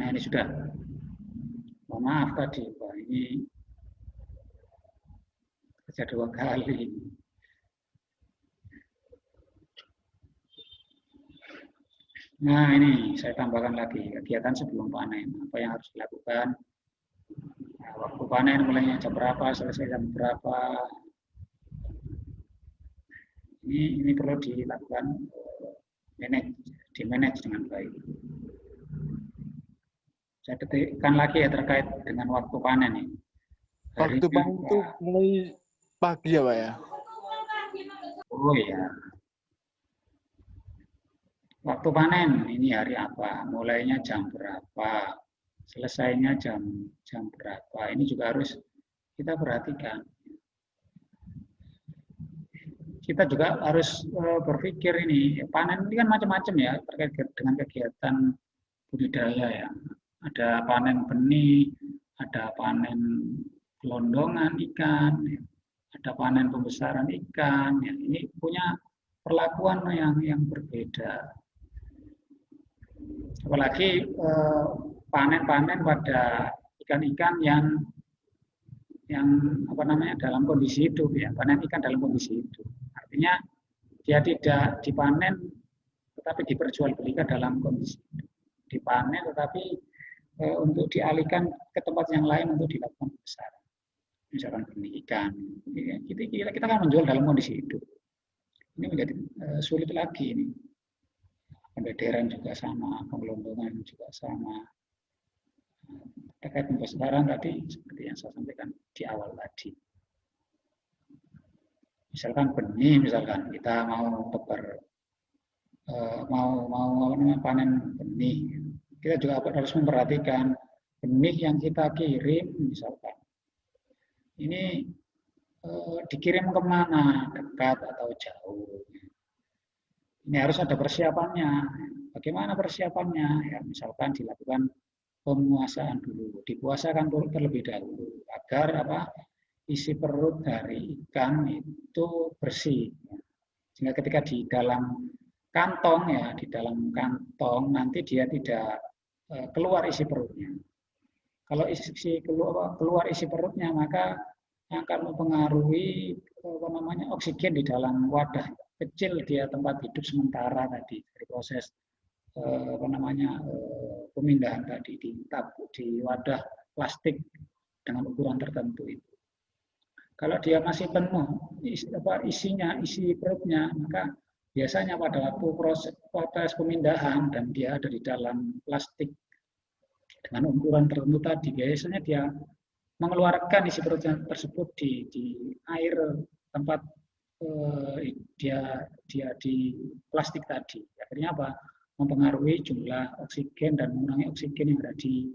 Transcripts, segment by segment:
Nah ini sudah. Mohon maaf tadi, Pak. Ini kerja 2 kali. Nah ini saya tambahkan lagi kegiatan sebelum panen. Apa yang harus dilakukan? Nah, waktu panen mulainya jam berapa, selesai jam berapa. Ini perlu dilakukan di manage dengan baik. Saya ketikkan lagi ya terkait dengan waktu panen ini. Waktu panen itu mulai pagi ya Pak ya? Oh ya. Waktu panen ini hari apa? Mulainya jam berapa? Selesainya jam berapa? Ini juga harus kita perhatikan. Kita juga harus berpikir ini, panen ini kan macam-macam ya terkait dengan kegiatan budidaya ya. Ada panen benih, ada panen gelondongan ikan, ada panen pembesaran ikan. Ya. Ini punya perlakuan yang berbeda. Apalagi panen-panen pada ikan-ikan yang apa namanya dalam kondisi hidup ya, panen ikan dalam kondisi hidup. Artinya dia tidak dipanen tetapi diperjualbelikan dalam kondisi hidup. Dipanen tetapi untuk dialihkan ke tempat yang lain untuk dilakukan pembesaran. Misalkan benih ikan. Kita kan menjual dalam kondisi hidup. Ini menjadi sulit lagi ini. Pembederan juga sama, penggelondongan juga sama. Terkait pembesaran tadi seperti yang saya sampaikan di awal tadi. Misalkan benih, misalkan kita mau tebar, mau panen benih, kita juga harus memperhatikan benih yang kita kirim, misalkan ini dikirim kemana, dekat atau jauh. Ini harus ada persiapannya. Bagaimana persiapannya? Ya, misalkan dilakukan pemuasaan dulu, dipuasakan terlebih dahulu agar isi perut dari ikan itu bersih. Sehingga ketika di dalam kantong nanti dia tidak keluar isi perutnya. Kalau keluar isi perutnya maka akan mempengaruhi oksigen di dalam wadah kecil dia tempat hidup sementara tadi dari proses pemindahan tadi di wadah plastik dengan ukuran tertentu itu. Kalau dia masih penuh isi perutnya, maka biasanya pada waktu proses pemindahan dan dia ada di dalam plastik dengan ukuran tertentu tadi, biasanya dia mengeluarkan isi perutnya tersebut di air tempat dia di plastik tadi. Akhirnya apa? Mempengaruhi jumlah oksigen dan mengurangi oksigen yang ada di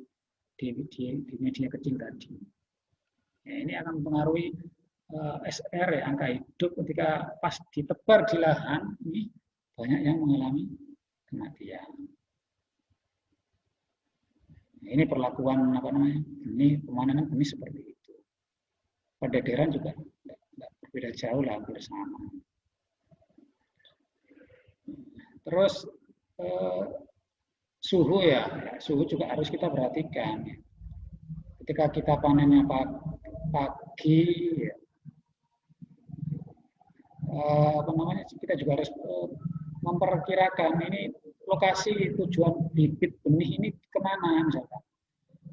media kecil tadi. Ya, ini akan mempengaruhi SR ya, angka hidup ketika pas ditebar di lahan ini banyak yang mengalami kematian. Nah, ini perlakuan benih, pemanenan benih seperti itu. Pembederan juga tidak berbeda jauh lah, hampir sama. Terus suhu suhu juga harus kita perhatikan. Ketika kita panennya pagi, kita juga harus memperkirakan ini lokasi tujuan bibit benih ini kemana misalkan.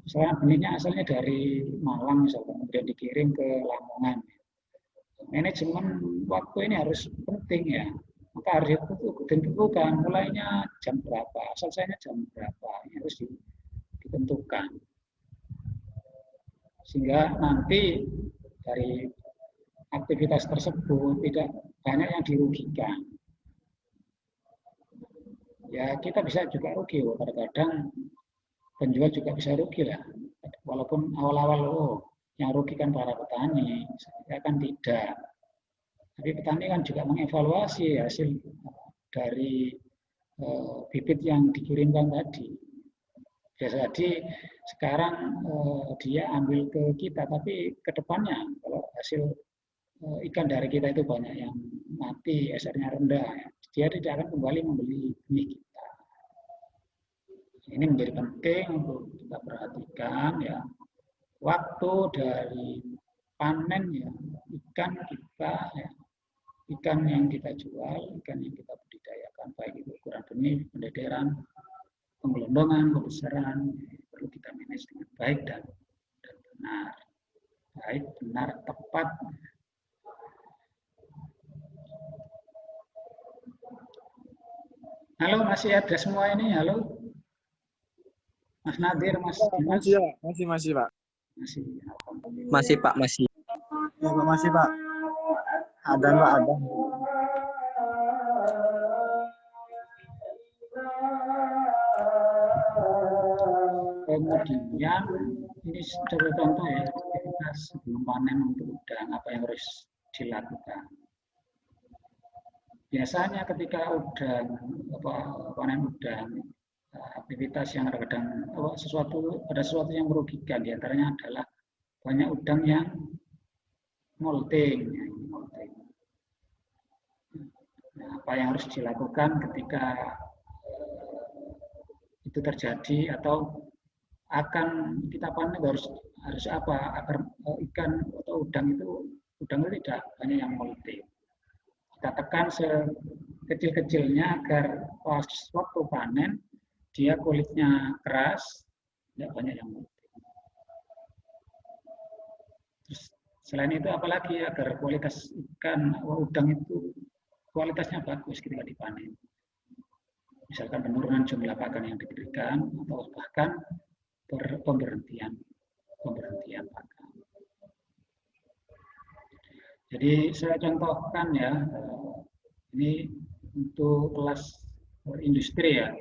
Misalnya benihnya asalnya dari Malang misalkan, kemudian dikirim ke Lamongan. Manajemen waktu ini harus penting ya. Maka harus ditentukan mulainya jam berapa, selesainya jam berapa, ini harus ditentukan. Sehingga nanti dari aktivitas tersebut tidak banyak yang dirugikan. Ya kita bisa juga rugi, kadang-kadang penjual juga bisa rugi lah. Walaupun awal-awal yang rugi kan para petani, saya kan tidak. Tapi petani kan juga mengevaluasi hasil dari bibit yang dikirimkan tadi. Biasa jadi sekarang dia ambil ke kita, tapi ke depannya kalau hasil ikan dari kita itu banyak yang mati, SR-nya rendah, dia tidak akan kembali membeli benih kita. Ini menjadi penting untuk kita perhatikan ya. Waktu dari panen ya ikan kita ya, ikan yang kita jual, ikan yang kita budidayakan, baik itu ukuran benih, pendederan, penggelondongan, pembesaran, perlu kita manage dengan baik dan benar. Baik, benar, tepat. Halo, masih ada semua ini? Halo? Mas Nadir, Mas Dimas? Masih, Pak. Masih, Pak. Masih. Masih, Pak, masih. Ya, Pak, masih, Pak. Ada, Pak, ada. Kemudian ini sebagai contoh ya, aktivitas sebelum panen untuk udang apa yang harus dilakukan. Biasanya ketika udang panen udang, aktivitas yang kadang ada sesuatu yang merugikan, diantaranya adalah banyak udang yang molting. Nah, apa yang harus dilakukan ketika itu terjadi atau akan kita panen harus apa agar ikan atau udang itu tidak banyak yang molting. Kita tekan sekecil-kecilnya agar pas waktu panen dia kulitnya keras, tidak banyak yang molting. Terus selain itu apalagi agar kualitas ikan udang itu kualitasnya bagus ketika dipanen. Misalkan penurunan jumlah pakan yang diberikan atau bahkan pemberhentian pakan. Jadi saya contohkan ya, ini untuk kelas industri ya,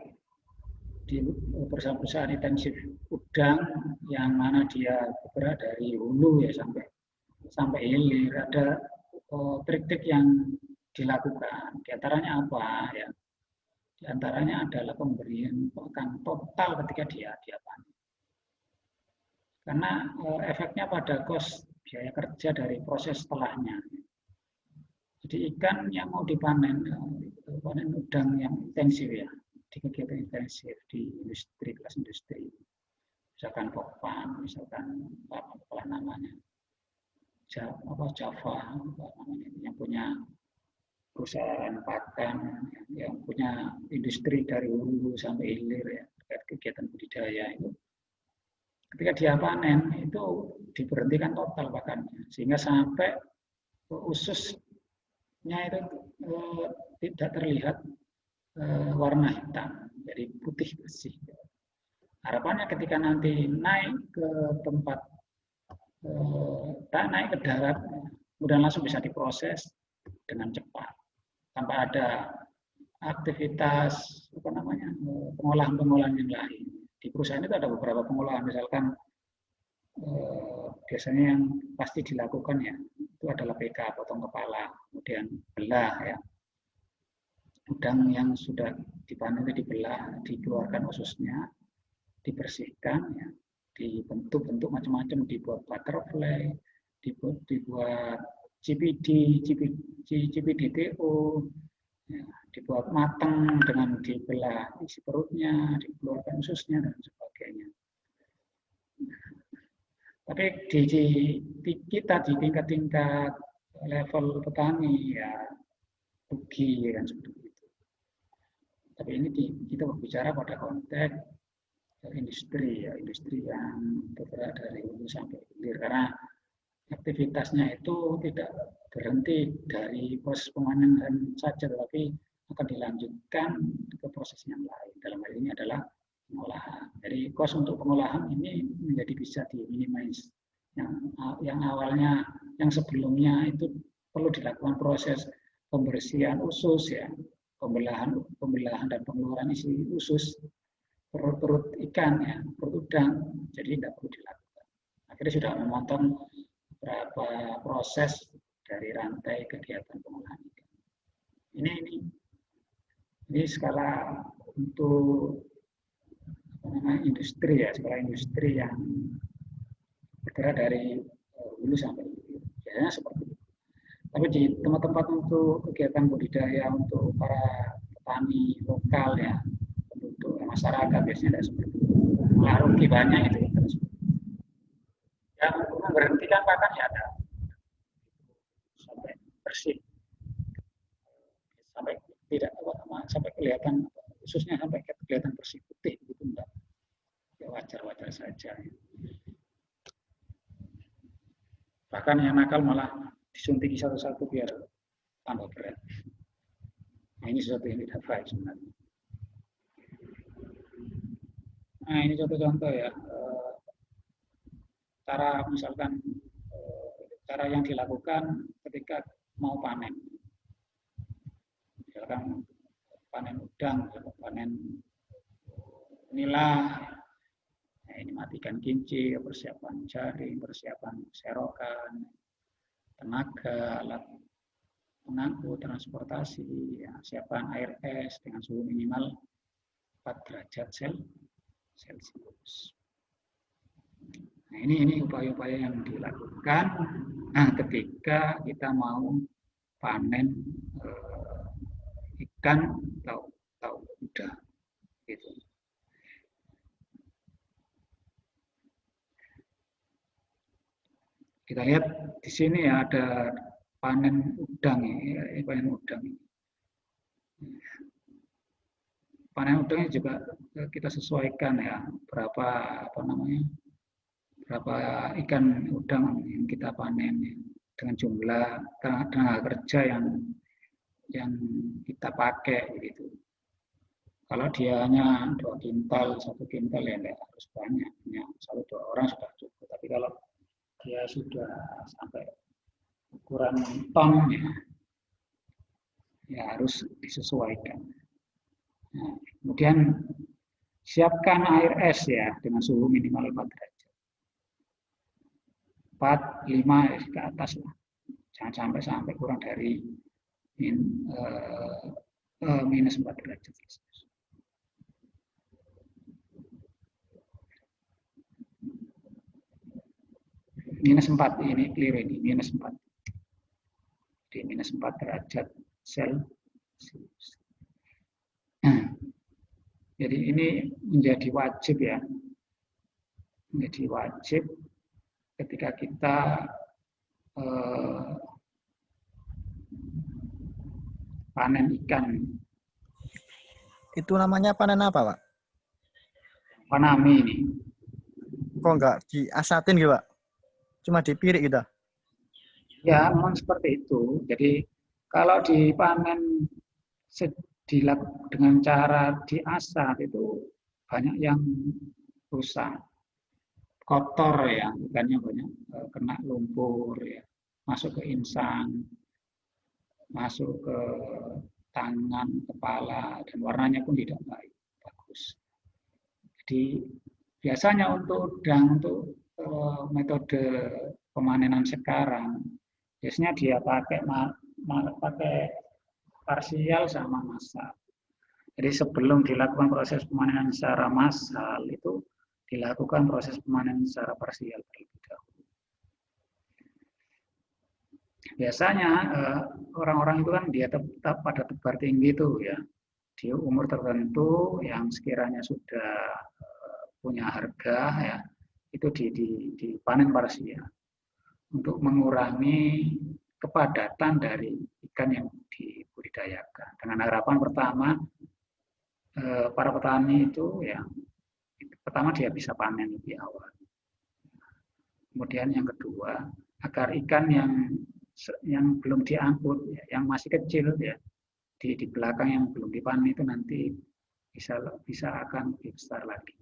di perusahaan-perusahaan intensif udang yang mana dia bergerak dari hulu ya sampai hilir, ada trik-trik yang dilakukan. Di antaranya apa ya? Di antaranya adalah pemberian pakan total ketika dia panen. Karena efeknya pada cost biaya kerja dari proses setelahnya. Jadi ikan yang mau dipanen, panen udang yang intensif ya, di kegiatan intensif di industri, kelas industri, misalkan Pokpan, misalkan apa namanya, Java, yang punya perusahaan pakan, yang punya industri dari hulu sampai hilir ya, kegiatan budidaya itu. Ketika dia panen itu diberhentikan total pakannya sehingga sampai ususnya itu tidak terlihat warna hitam, jadi putih bersih. Harapannya ketika nanti naik ke tempat naik ke darat, kemudian langsung bisa diproses dengan cepat tanpa ada aktivitas pengolahan yang lain. Di perusahaan itu ada beberapa pengolahan, misalkan biasanya yang pasti dilakukan ya itu adalah PK, potong kepala, kemudian belah ya. Udang yang sudah dipanen itu dibelah, dikeluarkan ususnya, dibersihkan ya, dibentuk-bentuk macam-macam, dibuat butterfly, dibuat CPD, CPDTO, ya, dibuat matang dengan dibelah isi perutnya, dikeluarkan ususnya dan sebagainya. Tapi kita di tingkat-tingkat level petani ya rugi kan seperti itu. Tapi ini kita berbicara pada konteks industri ya, industri yang bergerak dari hulu sampai hilir, karena aktivitasnya itu tidak berhenti dari proses pemanenan saja, tetapi akan dilanjutkan ke proses yang lain. Dalam hal ini adalah pengolahan. Jadi cost untuk pengolahan ini menjadi bisa diminimize. Yang awalnya, yang sebelumnya itu perlu dilakukan proses pembersihan usus ya, pembelahan dan pengeluaran isi usus perut ikan ya, perut udang, jadi tidak perlu dilakukan. Akhirnya sudah memotong beberapa proses dari rantai kegiatan pengolahan ikan. Ini skala untuk industri ya, skala industri yang bergerak dari hulu sampai hilir. Biasanya seperti itu. Tapi di tempat-tempat untuk kegiatan budidaya untuk para petani lokal ya, penduduk masyarakat biasanya tidak seperti itu. Malah rugi banyak itu. Yang memberhentikan pakan ya ada sampai bersih, sampai tidak sampai kelihatan, khususnya sampai kelihatan bersih putih gitu enggak, ya wajar-wajar saja. Bahkan yang nakal malah disuntik satu-satu biar tambah berat. Nah, ini sesuatu yang tidak baik sebenarnya. Nah, ini contoh-contoh ya, cara misalkan cara yang dilakukan ketika mau panen. Misalkan panen udang, panen nila, nah, ini matikan kincir, persiapan jaring, persiapan serokan, tenaga, alat pengangkut, transportasi, ya, siapan air es dengan suhu minimal 4 derajat Celcius. Nah, ini upaya-upaya yang dilakukan ketika kita mau panen ikan atau udang, gitu. Kita lihat di sini ya, ada panen udang ya, panen udang. Panen udangnya juga kita sesuaikan ya, berapa ikan udang yang kita panen ya, dengan jumlah tenaga kerja yang kita pakai gitu. Kalau dia hanya 2 kintal, 1 kintal ya enggak harus banyak, hanya 1-2 orang sudah cukup. Tapi kalau dia sudah sampai ukuran ton ya harus disesuaikan. Nah, kemudian siapkan air es ya dengan suhu minimal 4 derajat. 4, 5 ke atas lah. Jangan sampai kurang dari minus 4 derajat Celcius. Minus 4 ini clear ini, minus 4. Di minus 4 derajat Celcius. Jadi ini menjadi wajib ya. Menjadi wajib ketika kita panen ikan. Itu namanya panen apa, Pak? Panami ini. Kok nggak diasatin gitu, Pak? Cuma dipirik gitu? Ya, memang seperti itu. Jadi kalau dipanen dengan cara diasat itu banyak yang rusak, kotor ya, ikannya banyak kena lumpur ya, masuk ke insang, masuk ke tangan, kepala, dan warnanya pun tidak bagus. Jadi biasanya untuk udang, untuk metode pemanenan sekarang, biasanya dia pakai parsial sama massal. Jadi sebelum dilakukan proses pemanenan secara massal itu dilakukan proses pemanenan secara parsial terlebih dahulu. Biasanya orang-orang itu kan dia tetap pada tebar tinggi itu ya, di umur tertentu yang sekiranya sudah punya harga ya, itu dipanen parsial untuk mengurangi kepadatan dari ikan yang dibudidayakan. Dengan harapan pertama para petani itu ya, pertama dia bisa panen lebih awal. Kemudian yang kedua, agar ikan yang belum diangkut, ya, yang masih kecil ya, di belakang yang belum dipanen itu nanti bisa akan lebih besar lagi.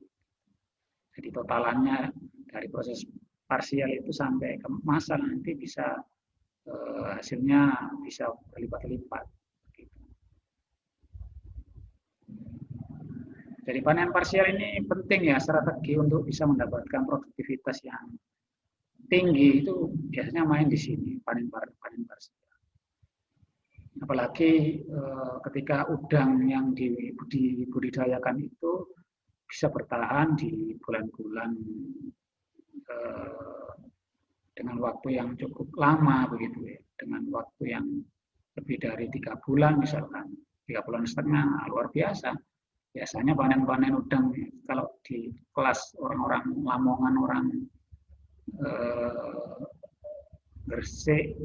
Jadi totalannya dari proses parsial itu sampai ke massal nanti bisa hasilnya bisa berlipat-lipat. Jadi panen parsial ini penting ya, strategi untuk bisa mendapatkan produktivitas yang tinggi itu biasanya main di sini, panen parsial. Apalagi ketika udang yang dibudidayakan itu bisa bertahan di bulan-bulan dengan waktu yang cukup lama begitu ya, dengan waktu yang lebih dari 3 bulan misalkan, 3,5 bulan, luar biasa. Biasanya panen-panen udang kalau di kelas orang-orang Lamongan, orang Gresik,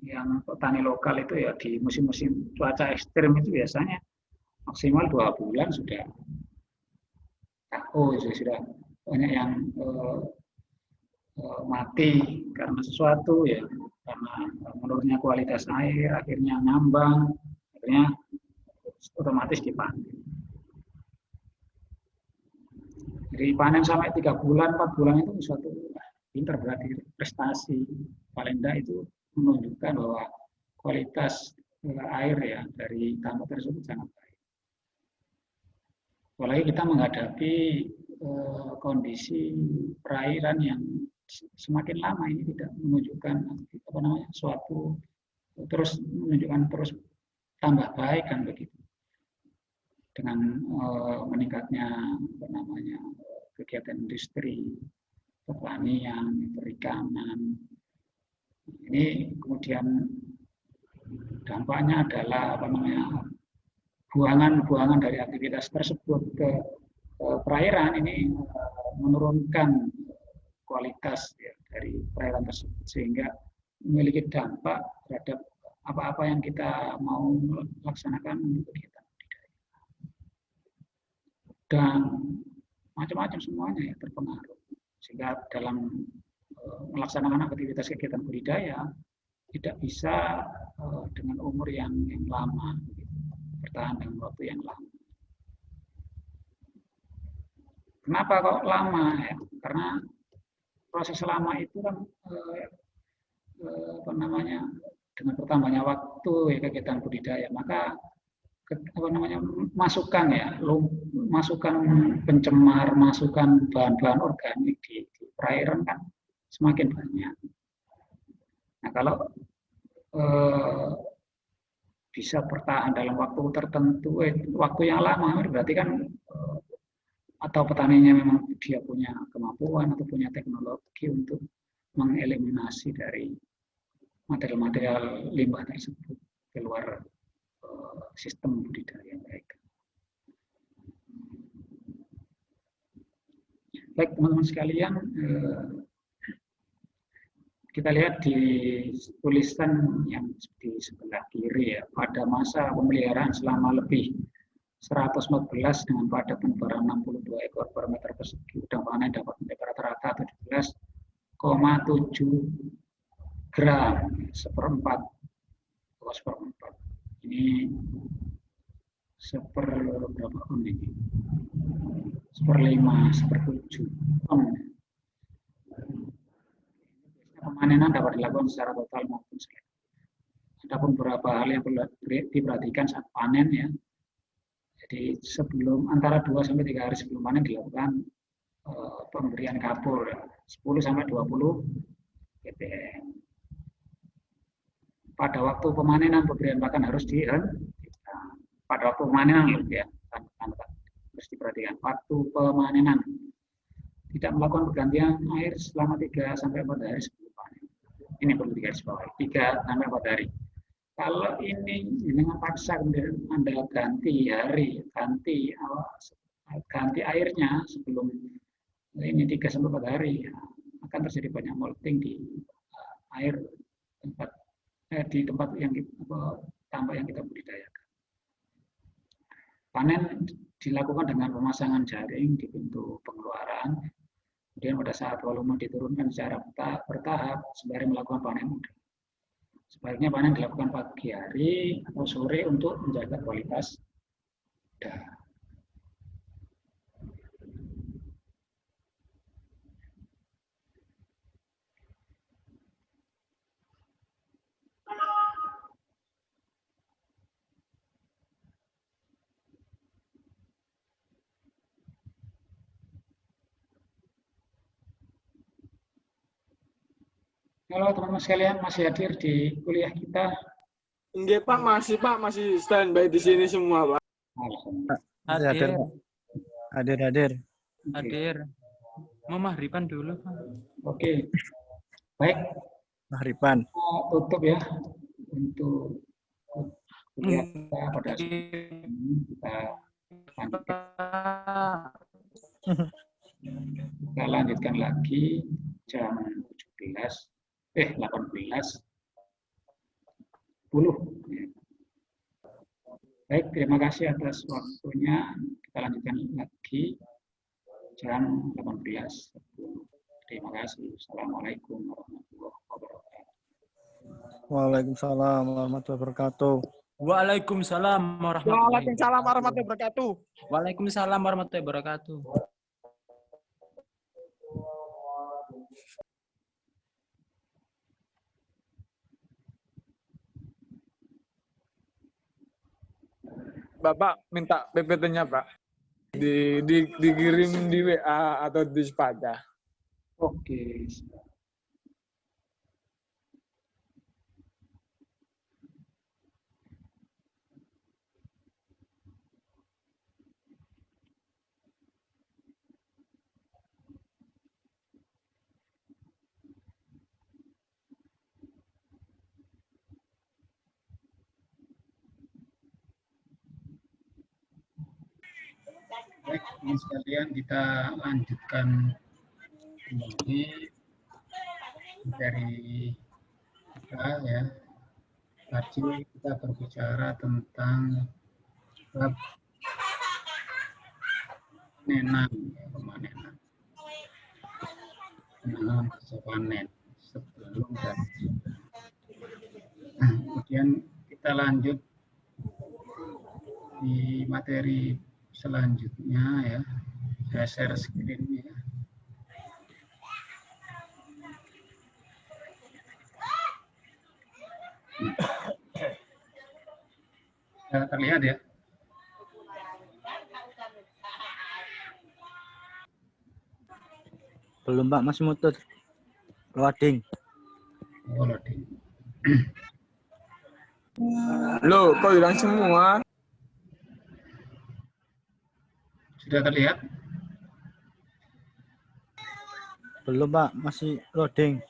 yang petani lokal itu ya di musim-musim cuaca ekstrim itu biasanya maksimal 2 bulan sudah KO, sudah banyak yang mati karena sesuatu ya, karena menurunnya kualitas air, akhirnya ngambang, akhirnya otomatis dipanen. Jadi panen sampai 3 bulan, 4 bulan itu suatu pinter, berarti prestasi. Paling enggak itu menunjukkan bahwa kualitas air ya dari tambak tersebut sangat baik. Apalagi kita menghadapi kondisi perairan yang semakin lama ini tidak menunjukkan suatu terus menunjukkan terus tambah baik kan begitu, dengan meningkatnya kegiatan industri, pertanian, perikanan. Ini kemudian dampaknya adalah buangan dari aktivitas tersebut ke perairan ini menurunkan kualitas ya, dari perairan tersebut, sehingga memiliki dampak terhadap apa-apa yang kita mau laksanakan untuk kita dan macam-macam semuanya ya terpengaruh, sehingga dalam melaksanakan aktivitas kegiatan budidaya tidak bisa dengan umur yang lama, bertahan dengan waktu yang lama. Kenapa kok lama ya? Karena proses lama itu kan dengan bertambahnya waktu ya, kegiatan budidaya, maka masukan pencemar, masukan bahan-bahan organik di perairan kan semakin banyak. Nah, kalau bisa bertahan dalam waktu tertentu, waktu yang lama, berarti kan atau petaninya memang dia punya kemampuan atau punya teknologi untuk mengeliminasi dari material-material limbah tersebut keluar sistem budidaya mereka. Baik teman-teman sekalian, kita lihat di tulisan yang di sebelah kiri ya, pada masa pemeliharaan selama lebih 114 dengan pada penebaran 62 ekor per meter persegi, udang panen dapat mencapai rata-rata 17,7 gram seperempat. Ini berapa ton ini? 1/5, 1/7 ton. Pemanenan dapat dilakukan secara total maupun selektif. Adapun beberapa hal yang perlu diperhatikan saat panen ya. Jadi antara 2 sampai 3 hari sebelum panen dilakukan pemberian kapur 10 sampai 20 ppm. Pada waktu pemanenan pemberian pakan harus dihentikan. Pada waktu pemanenan ya, harus diperhatikan. Waktu pemanenan tidak melakukan pergantian air selama 3 sampai 4 hari sebelum panen. Ini perlu digarisbawahi, 3 sampai 4 hari. Kalau ini dengan paksa kemudian Anda ganti hari, ganti airnya sebelum ini 3 sampai 4 hari, akan terjadi banyak molting di air di tempat yang tambak yang kita budidayakan. Panen dilakukan dengan pemasangan jaring di pintu pengeluaran. Kemudian pada saat volume diturunkan secara bertahap sembari melakukan panen udang. Sebaiknya panen dilakukan pagi hari atau sore untuk menjaga kualitas udang. Halo teman-teman sekalian, masih hadir di kuliah kita? Enggak Pak, masih standby di sini semua Pak. Hadir. Hadir. Mau mahriban dulu Pak. Oke, baik. Mahriban. Tutup ya untuk kuliah kita pada ini. Kita Lanjutkan. Kita lanjutkan lagi jam 18:10. Baik, terima kasih atas waktunya. Kita lanjutkan lagi jam 18:10. Terima kasih. Assalamualaikum warahmatullahi wabarakatuh. Waalaikumsalam warahmatullahi wabarakatuh. Waalaikumsalam warahmatullahi Waalaikumsalam warahmatullahi wabarakatuh. Waalaikumsalam warahmatullahi wabarakatuh. Bapak minta PPT-nya, Pak. Dikirim di WA atau di Sepada. Oke. Baik, ini sekalian kita lanjutkan kembali dari kita ya. Tadi kita berbicara tentang bab panenan, pemanenan. Penanaman pasca panen sebelum dan kemudian kita lanjut di materi selanjutnya ya. Saya share screen ya. Terlihat ya? Belum Pak, masih muter. Loading. Oh, loading. Loh, kok hilang semua? Sudah terlihat? Belum Pak, masih loading.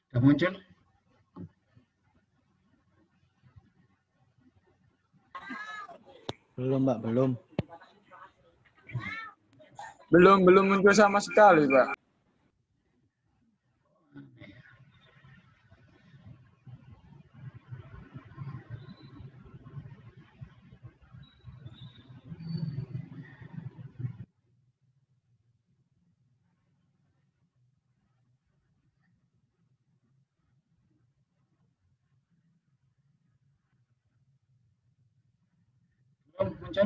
Sudah muncul? Belum Pak, belum. Belum muncul sama sekali, Pak. Belum muncul?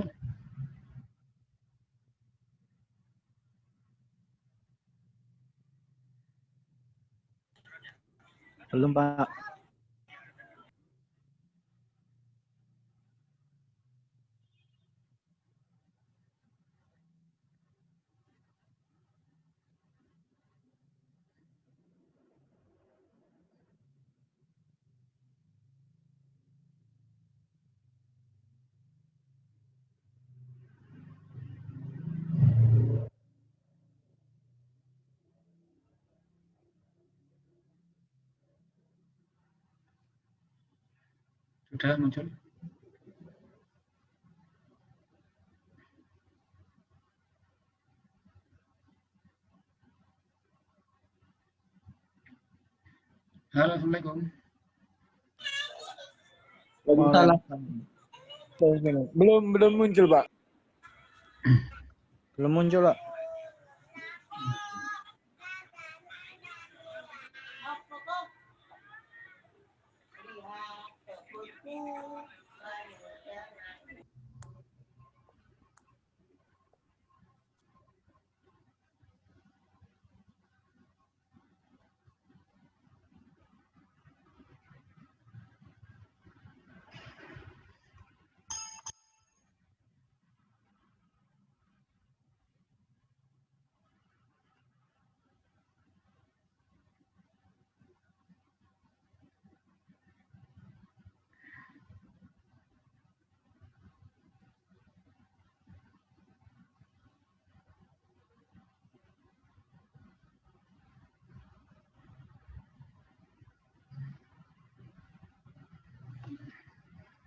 Belum Pak. Sudah muncul? Halo, Assalamualaikum. Belum muncul, Pak. Belum muncul Pak.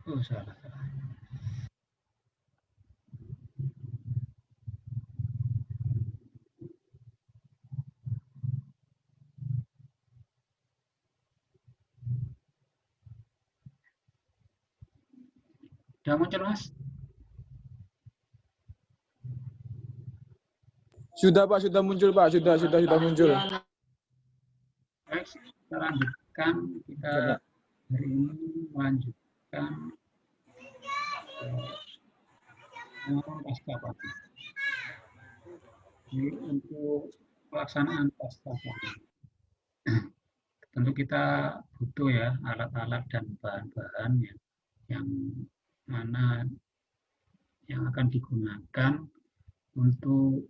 Oh, salah. Sudah muncul, Mas? Sudah Pak, sudah muncul Pak, sudah muncul. Baik, kita lanjutkan. Kita hari ini melanjutkan pasca panen. Ini untuk pelaksanaan pasca panen. Tentu kita butuh ya alat-alat dan bahan-bahan yang mana yang akan digunakan untuk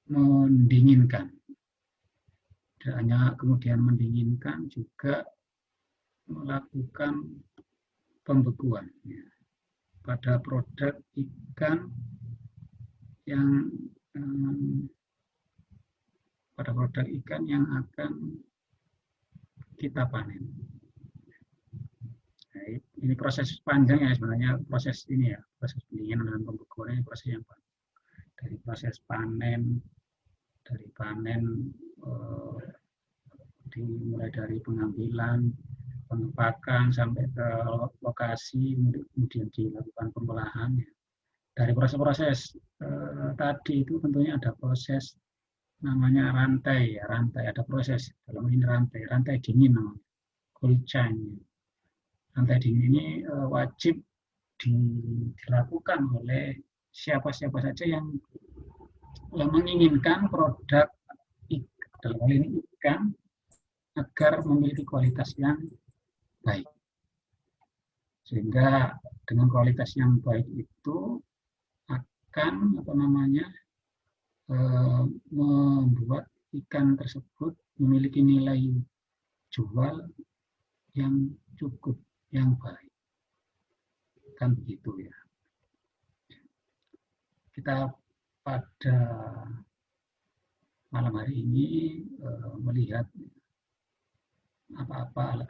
mendinginkan. Tidak hanya kemudian mendinginkan, juga melakukan pembekuan ya, pada produk ikan yang akan kita panen. Nah, ini proses panjang ya sebenarnya, proses ini ya, proses pendinginan dan pembekuan ini proses yang panjang. Dari proses panen, mulai dari pengambilan, pengepakan sampai ke lokasi, kemudian dilakukan pengolahan. Dari proses-proses tadi itu tentunya ada proses namanya rantai ya, rantai ada proses dalam ini rantai dingin namanya, cold chain. Rantai dingin ini wajib dilakukan oleh siapa-siapa saja yang menginginkan produk dalam hal ini ikan agar memiliki kualitas yang baik. Sehingga dengan kualitas yang baik itu akan membuat ikan tersebut memiliki nilai jual yang cukup, yang baik. Kan begitu ya. Kita pada malam hari ini melihat alat-alat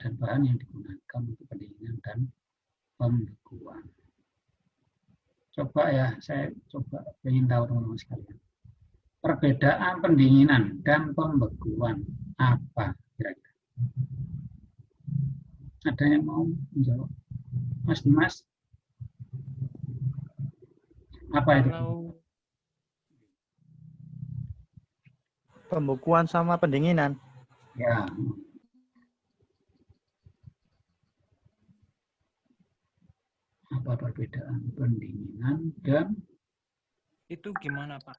dan bahan yang digunakan untuk pendinginan dan pembekuan. Coba ya, saya ingin tahu teman-teman sekalian. Perbedaan pendinginan dan pembekuan apa kira-kira? Ada yang mau menjawab? Mas Dimas? Apa itu? Pembekuan sama pendinginan. Ya. Apa perbedaan pendinginan dan itu gimana Pak?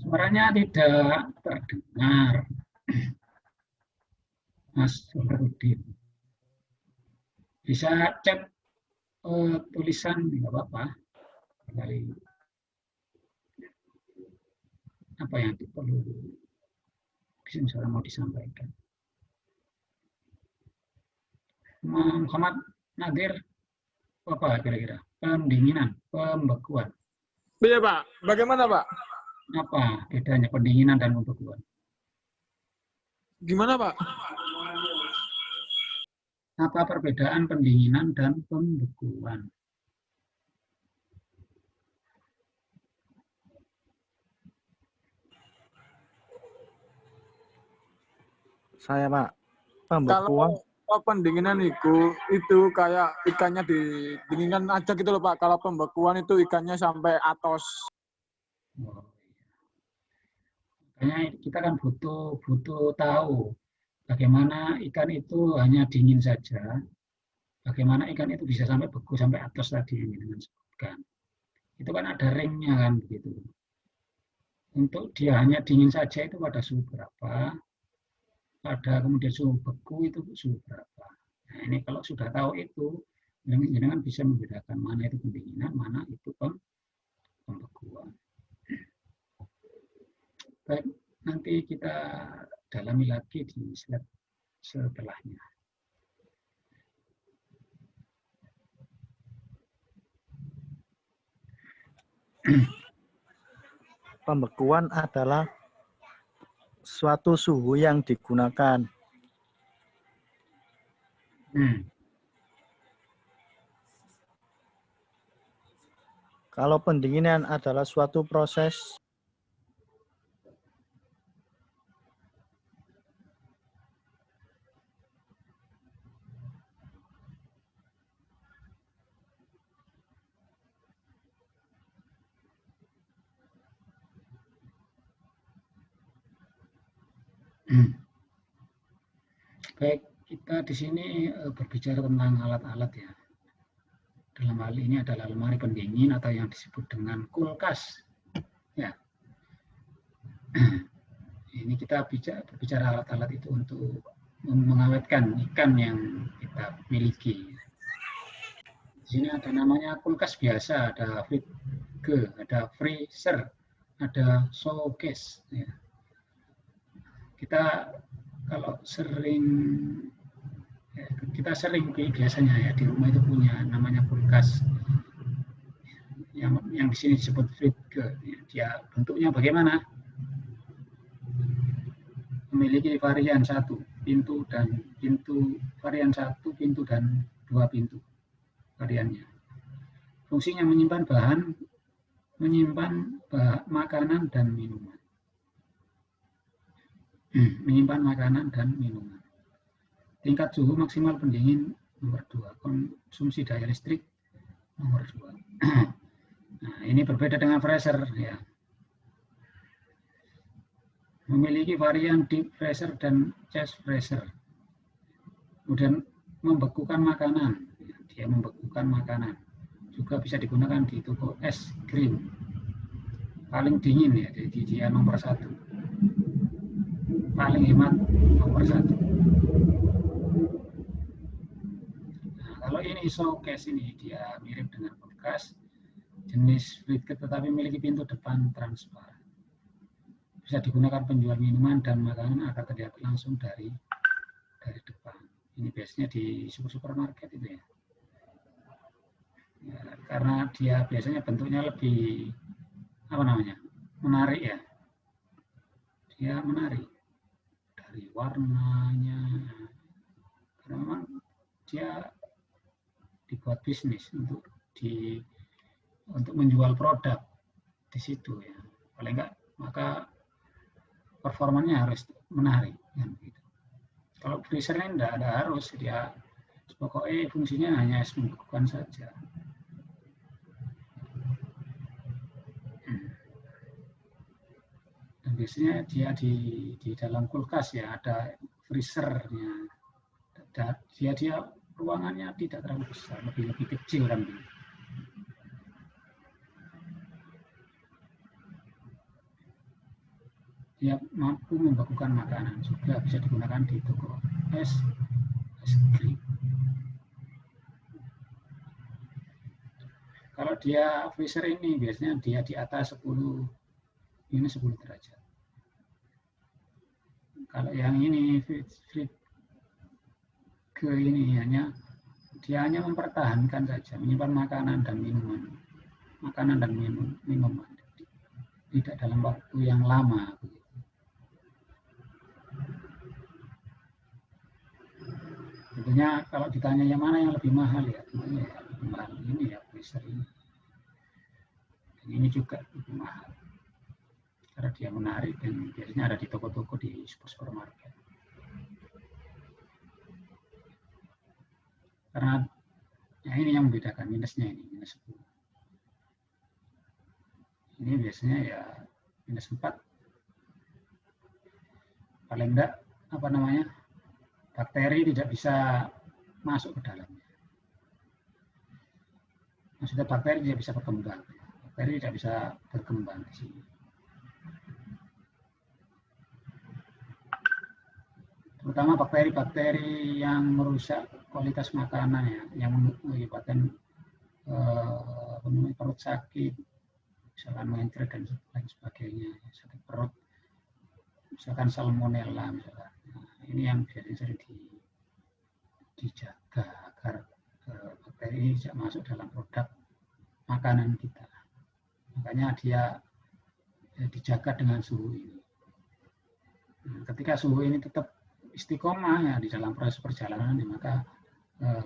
Suaranya tidak terdengar, Mas Rudin. Bisa cek tulisan, nggak apa-apa. Kali apa yang perlu misalnya mau disampaikan. Muhammad Nadir, apa kira-kira? Pendinginan, pembekuan. Iya Pak, bagaimana Pak? Apa bedanya pendinginan dan pembekuan? Gimana Pak? Apa perbedaan pendinginan dan pembekuan? Saya Pak, pembekuan. Kalau pendinginan itu kayak ikannya didinginkan aja gitu loh Pak. Kalau pembekuan itu ikannya sampai atos. Oh, makanya kita kan butuh tahu bagaimana ikan itu hanya dingin saja, bagaimana ikan itu bisa sampai beku sampai atas tadi yang dengan sebutkan. Itu kan ada ringnya kan begitu. Untuk dia hanya dingin saja itu pada suhu berapa, pada kemudian suhu beku itu suhu berapa. Nah ini kalau sudah tahu itu, jangan bisa membedakan mana itu pendinginan, mana itu pembekuan. Baik, nanti kita dalami lagi di slide setelahnya. Pembekuan adalah suatu suhu yang digunakan. Kalau pendinginan adalah suatu proses Baik, kita di sini berbicara tentang alat-alat ya. Dalam hal ini adalah lemari pendingin atau yang disebut dengan kulkas. Ya. Ini kita berbicara alat-alat itu untuk mengawetkan ikan yang kita miliki. Di sini ada namanya kulkas biasa, ada fridge, ada freezer, ada showcase. Ya. Kita kalau kita sering biasanya ya di rumah itu punya namanya kulkas yang di sini disebut fridge. Dia bentuknya bagaimana? Memiliki varian 1 pintu dan varian 1 pintu dan 2 pintu variannya. Fungsinya menyimpan makanan dan minuman. Menyimpan makanan dan minuman. Tingkat suhu maksimal pendingin nomor 2, konsumsi daya listrik nomor 2. Nah, ini berbeda dengan freezer ya. Memiliki varian deep freezer dan chest freezer. Kemudian membekukan makanan. Dia membekukan makanan. Juga bisa digunakan di toko es krim. Paling dingin ya, jadi dia nomor 1. Paling hemat nomor 1. Nah, kalau ini showcase ini dia mirip dengan kulkas jenis fridge tetapi memiliki pintu depan transparan. Bisa digunakan penjual minuman dan makanan agar terlihat langsung dari depan. Ini biasanya di supermarket itu ya. Ya, karena dia biasanya bentuknya lebih menarik ya. Dia menarik dari warnanya. Karena memang dia dibuat bisnis untuk menjual produk di situ ya. Paling enggak maka performanya harus menarik kan gitu. Kalau freezer ini tidak ada harus, dia pokoknya fungsinya hanya membekukan saja. Dan biasanya dia di dalam kulkas ya, ada freezernya. Dia ruangannya tidak terlalu besar, lebih kecil kan. Dia mampu membekukan makanan, juga bisa digunakan di toko es krim. Kalau dia freezer ini biasanya dia di atas 10 derajat. Kalau yang ini fridge ini dia hanya mempertahankan saja, menyimpan makanan dan minuman. Tidak dalam waktu yang lama. Tentunya kalau ditanya yang mana yang lebih mahal ya, lebih mahal ini ya freezer ini. Dan ini juga lebih mahal. Karena dia menarik dan biasanya ada di toko-toko di supermarket. Karena ya ini yang membedakan minusnya ini, minus 10. Ini biasanya ya minus 4. Paling enggak bakteri tidak bisa masuk ke dalamnya. Maksudnya bakteri tidak bisa berkembang. Bakteri tidak bisa berkembang di sini. Terutama bakteri-bakteri yang merusak kualitas makanan ya, yang mengakibatkan perut sakit, misalkan mencret dan lain sebagainya, sakit perut. misalkan salmonella misalkan. Nah, ini yang biasanya sering dijaga agar bakteri ini tidak masuk dalam produk makanan kita. Makanya dia dijaga dengan suhu ini. Nah, ketika suhu ini tetap istiqomah ya di dalam proses perjalanan, maka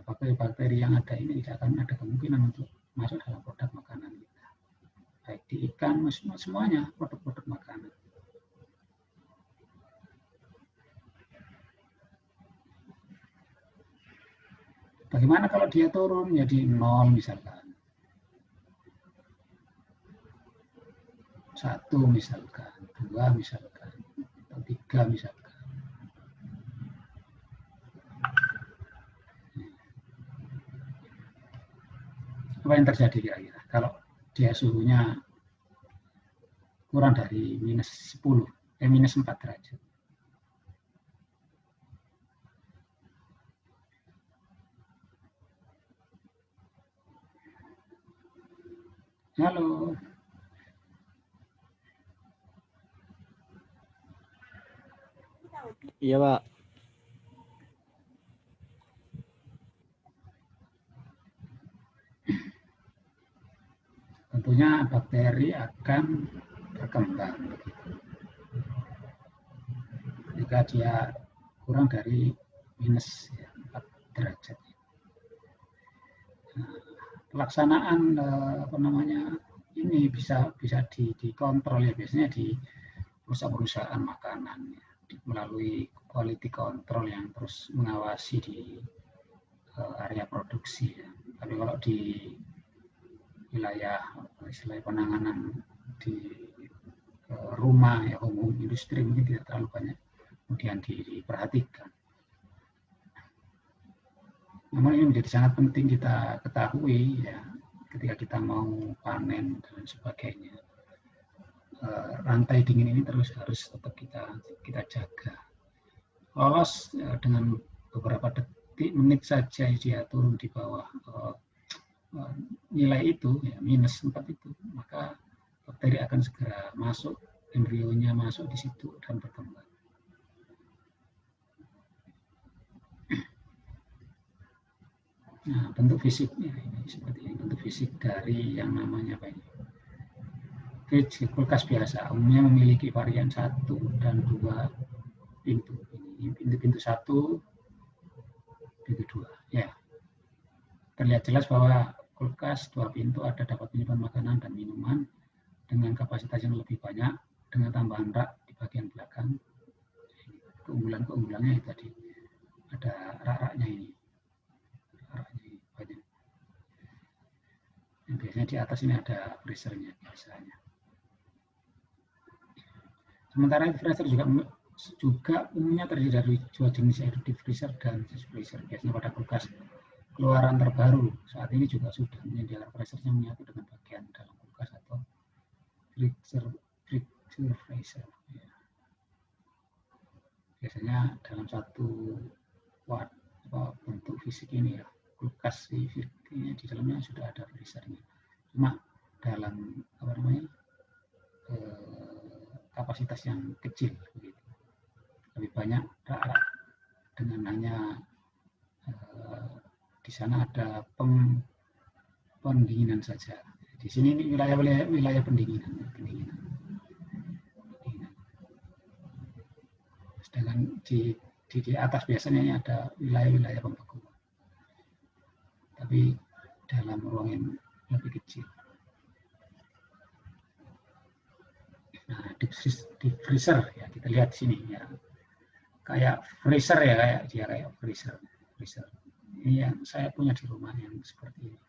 bakteri-bakteri yang ada ini tidak akan ada kemungkinan untuk masuk dalam produk makanan kita. Baik di ikan, semuanya produk-produk makanan. Bagaimana kalau dia turun jadi 0 misalkan? 1 misalkan, 2 misalkan, atau 3 misalkan. Apa yang terjadi kira-kira kalau dia suhunya kurang dari -10, -4 derajat? Halo. Iya, Pak. Tentunya bakteri akan berkembang. Jika dia kurang dari -4 derajat. Nah, pelaksanaan ini bisa dikontrol ya, biasanya di perusahaan makanan ya, melalui quality control yang terus mengawasi di area produksi ya. Tapi kalau di wilayah penanganan di rumah ya, umum industri mungkin tidak terlalu banyak kemudian diperhatikan. Namun ini menjadi sangat penting kita ketahui ya ketika kita mau panen dan sebagainya. Rantai dingin ini terus harus tetap kita jaga. Lolos dengan beberapa menit saja dia turun di bawah nilai itu ya -4 itu, maka bakteri akan segera masuk, embrionya masuk di situ dan berkembang. Nah, bentuk fisiknya ini seperti ini, bentuk fisik dari yang namanya apa ini? Fridge, kulkas biasa, umumnya memiliki varian 1 dan 2 pintu. Ini pintu 1, pintu 2. Ya, terlihat jelas bahwa kulkas 2 pintu dapat menyimpan makanan dan minuman dengan kapasitas yang lebih banyak dengan tambahan rak di bagian belakang. Keunggulannya itu tadi ada rak-raknya ini. Banyak. Yang biasanya di atas ini ada freezernya biasanya. Sementara itu freezer juga umumnya terdiri dari 2 jenis, yaitu deep freezer dan chest freezer. Biasanya pada kulkas keluaran terbaru saat ini juga sudah menyediakan freezer yang menyatu dengan bagian dalam kulkas atau freezer. Ya. Biasanya dalam satu bentuk fisik ini ya, kulkas di dalamnya sudah ada freezernya. Cuma dalam kapasitas yang kecil begitu. Lebih banyak rak dengan hanya di sana ada pendinginan saja. Di sini ini wilayah pendinginan. Sedangkan di atas biasanya ini ada wilayah pembekuan. Tapi dalam ruang yang lebih kecil. Nah, deep freezer ya, kita lihat di sini ya. Kayak freezer ya, kayak freezer. Ini yang saya punya di rumah yang seperti ini.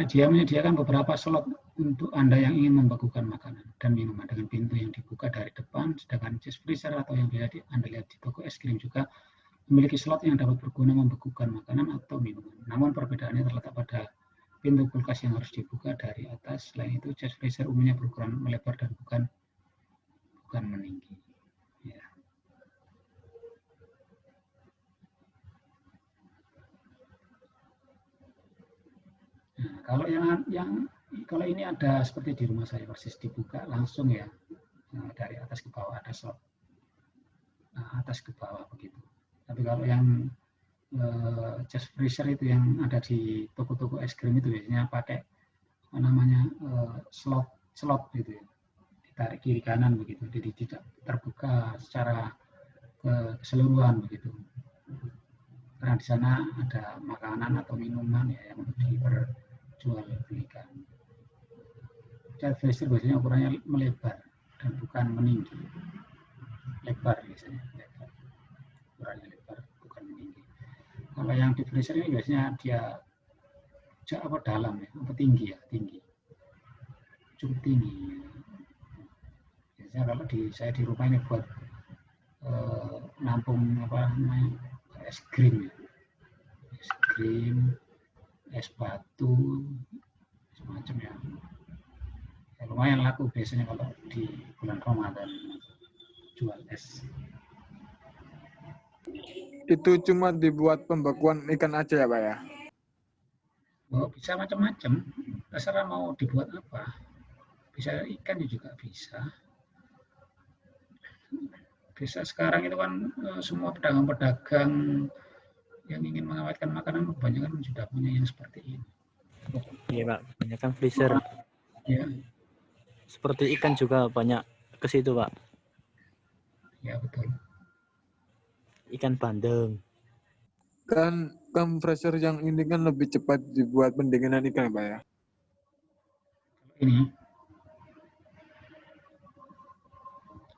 Dia menyediakan beberapa slot untuk Anda yang ingin membekukan makanan dan minuman dengan pintu yang dibuka dari depan, sedangkan chest freezer atau yang biasa Anda lihat di toko es krim juga memiliki slot yang dapat berguna membekukan makanan atau minuman. Namun perbedaannya terletak pada pintu kulkas yang harus dibuka dari atas. Selain itu, chest freezer umumnya berukuran melebar dan bukan meninggi. Ya. Nah, kalau ini ada seperti di rumah saya persis dibuka langsung ya, dari atas ke bawah ada slot, atas ke bawah begitu. Tapi kalau yang chest freezer itu yang ada di toko-toko es krim itu biasanya pakai apa namanya slot gitu ya, ditarik kiri kanan begitu, jadi tidak terbuka secara keseluruhan begitu. Karena di sana ada makanan atau minuman ya yang diperjualbelikan. Chest freezer biasanya ukurannya melebar dan bukan meninggi. Lebar biasanya, lebar. Ukurannya lebar bukan meninggi. Kalau yang di freezer ini biasanya dia dalam ya, apa tinggi ya, tinggi. Cukup tinggi. Biasanya kalau saya di rumah ini buat nampung apa namanya es krim ya. Es krim, es batu, semacam ya. Ya, lumayan laku biasanya kalau di bulan Ramadan jual es. Itu cuma dibuat pembekuan ikan aja ya Pak ya? Oh, bisa macam-macam, terserah mau dibuat apa. Bisa ikan juga bisa. Bisa sekarang itu kan semua pedagang-pedagang yang ingin mengawetkan makanan kebanyakan sudah punya yang seperti ini. Iya Pak, banyak kan freezer. Ya. Seperti ikan juga banyak ke situ Pak. Ya betul. Ikan bandeng. Kan freezer yang ini kan lebih cepat dibuat pendinginan ikan Pak ya?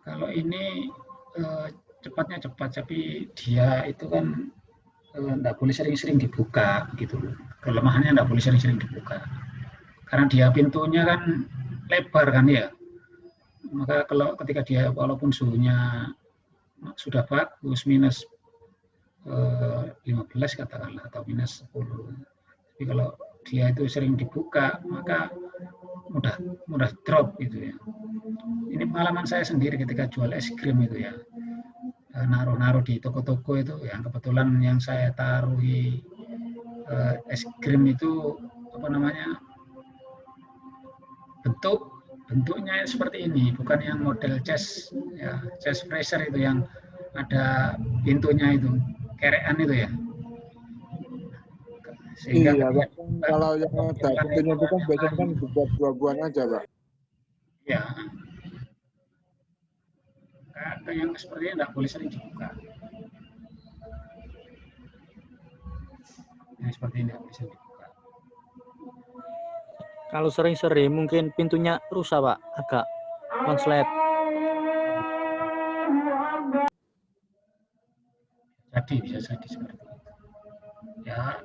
Kalau ini cepatnya cepat, tapi dia itu kan enggak boleh sering-sering dibuka gitu. Kelemahannya enggak boleh sering-sering dibuka. Karena dia pintunya kan lebar kan ya. Maka kalau ketika dia walaupun suhunya sudah bagus minus 15 katakanlah atau minus 10. Tapi kalau dia itu sering dibuka maka mudah drop gitu ya. Ini pengalaman saya sendiri ketika jual es krim itu ya. Naruh di toko-toko itu yang kebetulan yang saya taruhi es krim itu apa namanya bentuknya seperti ini, bukan yang model chest ya, chest freezer itu yang ada pintunya itu, kerean itu ya. Sehingga iya, kalau yang ada pintunya itu kan biasanya kan dibuat buah-buahan aja Pak. Ya. Kayak yang seperti ini tidak boleh sering dibuka. Yang seperti ini tidak bisa dibuka. Kalau sering-sering mungkin pintunya rusak Pak, agak konslet. Jadi bisa jadi seperti itu. Ya,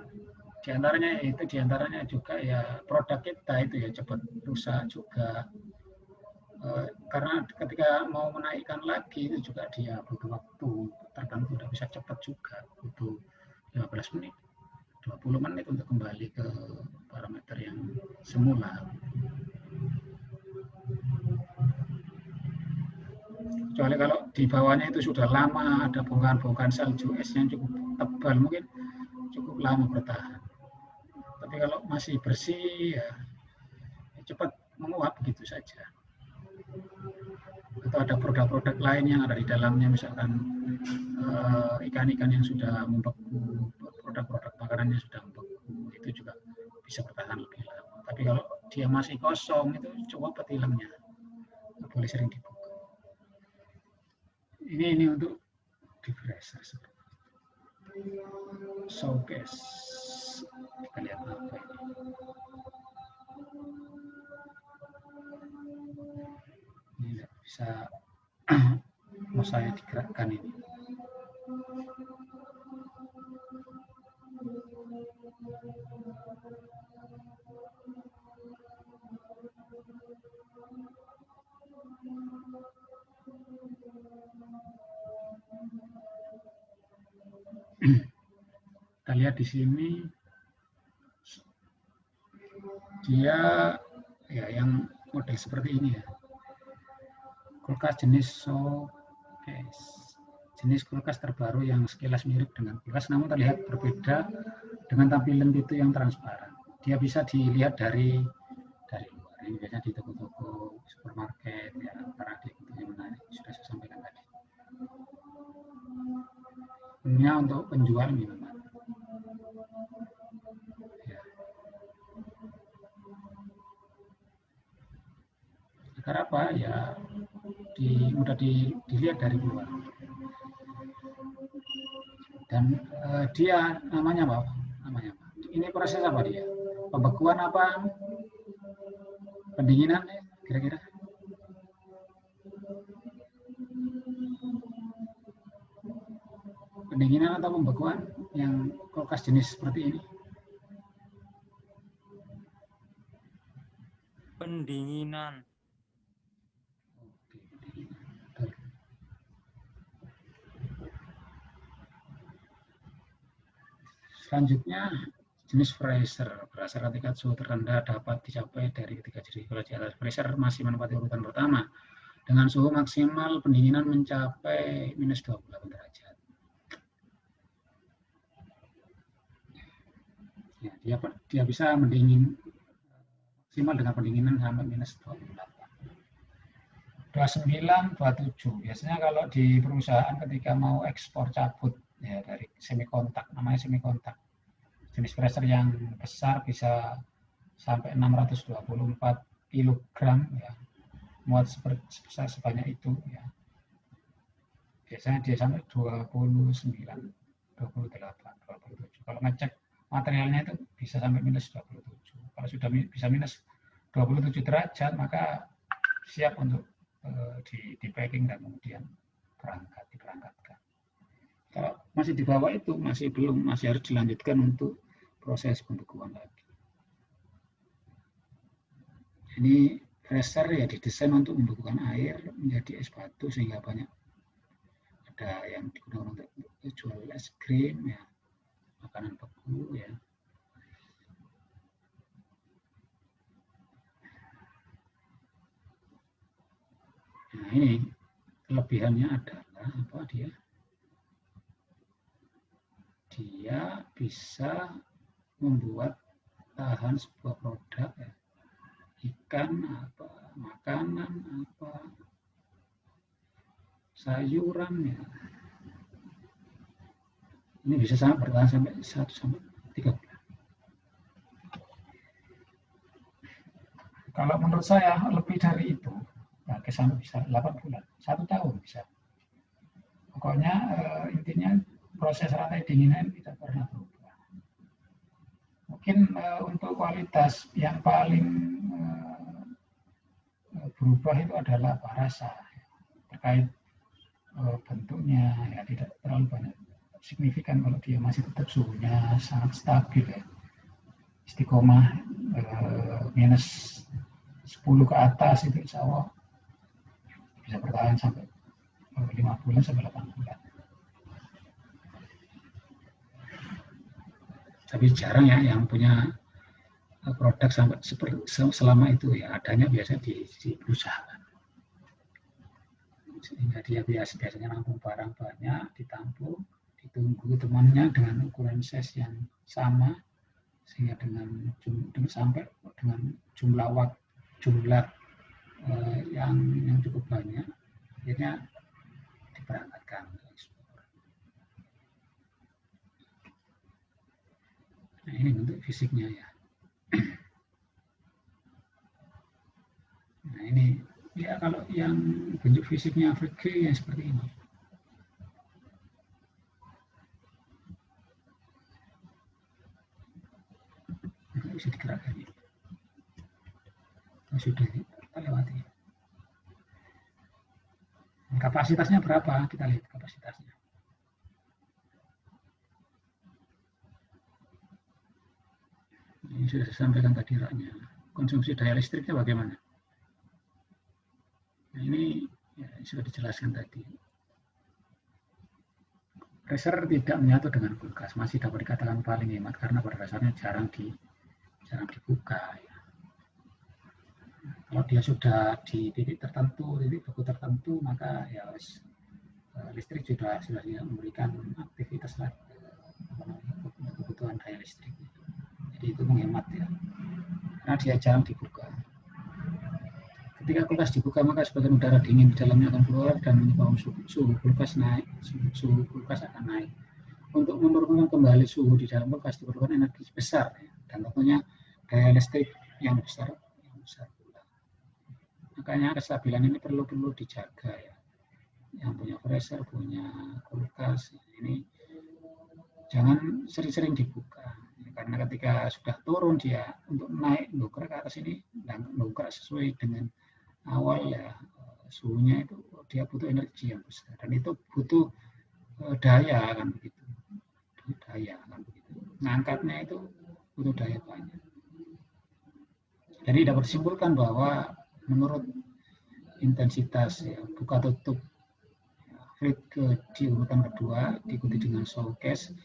diantaranya juga ya produk kita itu ya cepat rusak juga. Karena ketika mau menaikkan lagi itu juga dia butuh waktu tertentu, tidak bisa cepat juga, butuh 15 menit, 20 menit untuk kembali ke parameter yang semula. Kecuali kalau di bawahnya itu sudah lama ada bongkahan-bongkahan salju es yang cukup tebal, mungkin cukup lama bertahan. Tapi kalau masih bersih ya cepat menguap begitu saja. Atau ada produk-produk lain yang ada di dalamnya, misalkan ikan-ikan yang sudah membeku, produk-produk makanan yang sudah membeku, itu juga bisa bertahan lebih lama. Tapi kalau dia masih kosong itu coba petilangnya, nggak boleh sering dibuka. Ini untuk di freezer. Showcase, kita lihat apa ini. Ini tidak bisa mau saya digerakkan ini. Kita lihat di sini dia ya yang model seperti ini ya. Kulkas jenis Showcase, jenis kulkas terbaru yang sekilas mirip dengan kulkas namun terlihat berbeda dengan tampilan pintu yang transparan. dia bisa dilihat dari luar. Ini biasanya di toko-toko, supermarket, ya, karena dia bentuknya menarik. Sudah saya sampaikan tadi. Ini untuk penjual minuman. Ya. Agar apa? Ya, mudah dilihat dari luar. Dan dia namanya apa? Ini proses apa dia? Pembekuan apa? Pendinginan kira-kira? Pendinginan atau pembekuan yang kulkas jenis seperti ini? Pendinginan. Oke, pendinginan. Betul. Selanjutnya jenis freezer. Freezer ketika suhu terendah dapat dicapai dari ketiga jenis. Kalau di atas freezer masih menempati urutan pertama dengan suhu maksimal pendinginan mencapai minus 28 derajat. Ya, dia bisa mendingin maksimal dengan pendinginan sampai minus 28. 29, 27. Biasanya kalau di perusahaan ketika mau ekspor cabut ya dari semikontak, namanya semikontak. Jenis freezer yang besar bisa sampai 624 kg ya. Muat sebanyak itu ya. Biasanya dia sampai 29, 28, 27. Kalau ngecek materialnya itu bisa sampai minus 27. Kalau sudah bisa minus 27 derajat maka siap untuk di packing dan kemudian diberangkatkan. Kalau masih di bawah itu masih harus dilanjutkan untuk proses pembekuan lagi. Ini freezer ya didesain untuk membekukan air menjadi es batu sehingga banyak ada yang digunakan untuk jual es krim ya, makanan beku ya. Nah ini kelebihannya adalah apa dia? Dia bisa membuat tahan sebuah produk ya. Ikan apa, makanan apa, sayuran ya. Ini bisa sangat bertahan sampai 1 sampai 3 bulan. Kalau menurut saya lebih dari itu, nah, sampai bisa 8 bulan, 1 tahun bisa. Pokoknya intinya proses rantai dinginan tidak pernah berubah. Mungkin untuk kualitas yang paling berubah itu adalah rasa terkait bentuknya ya tidak terlalu banyak signifikan kalau dia masih tetap suhunya sangat stabil ya. Istiqomah minus 10 ke atas itu insya Allah bisa bertahan sampai 5 bulan sampai 8 bulan. Tapi jarang ya yang punya produk sampai selama itu ya, adanya biasanya di perusahaan. Sehingga dia biasanya nampung barang banyak, ditampung, ditunggu temannya dengan ukuran size yang sama, sehingga dengan jumlah yang cukup banyak, akhirnya diberangkatkan ke ekspor. Nah ini bentuk fisiknya ya. Nah ini ya kalau yang bentuk fisiknya Afrika yang seperti ini. Nggak bisa digerakkan ini. Sudah kita lewati. Kapasitasnya berapa? Kita lihat kapasitasnya. Ini sudah saya sampaikan tadi raknya. Konsumsi daya listriknya bagaimana? Nah, ini ya, sudah dijelaskan tadi. Freezer tidak menyatu dengan kulkas, masih dapat dikatakan paling hemat karena pada dasarnya jarang dibuka. Ya. Kalau dia sudah di titik tertentu, titik beku tertentu, maka ya listrik sudah memberikan aktivitas untuk kebutuhan daya listrik. Jadi itu menghemat ya, karena dia jarang dibuka. Ketika kulkas dibuka, maka sebagian udara dingin di dalamnya akan keluar dan menyebabkan suhu kulkas naik. Suhu kulkas akan naik. Untuk menurunkan kembali suhu di dalam kulkas diperlukan energi besar ya, dan tentunya daya listrik yang besar pula. Makanya kestabilan ini perlu dijaga ya. Yang punya freezer, punya kulkas ini jangan sering-sering dibuka. Karena ketika sudah turun dia untuk naik dongkrak ke atas ini dan dongkrak sesuai dengan awal ya, suhunya itu dia butuh energi yang besar dan itu butuh daya kan begitu. Ngangkatnya itu butuh daya banyak. Jadi dapat disimpulkan bahwa menurut intensitas ya, buka tutup frit di urutan kedua diikuti dengan showcase